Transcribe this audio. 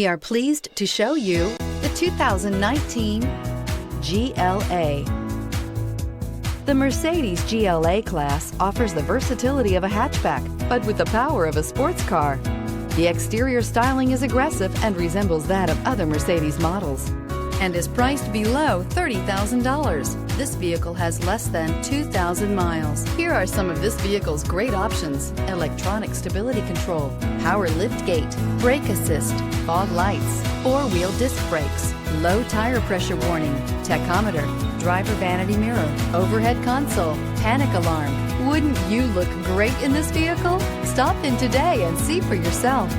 We are pleased to show you the 2019 GLA. The Mercedes GLA-Class offers the versatility of a hatchback, but with the power of a sports car. The exterior styling is aggressive and resembles that of other Mercedes models, and is priced below $30,000. This vehicle has less than 2,000 miles. Here are some of this vehicle's great options: electronic stability control, power lift gate, brake assist, fog lights, four-wheel disc brakes, low tire pressure warning, tachometer, driver vanity mirror, overhead console, panic alarm. Wouldn't you look great in this vehicle? Stop in today and see for yourself.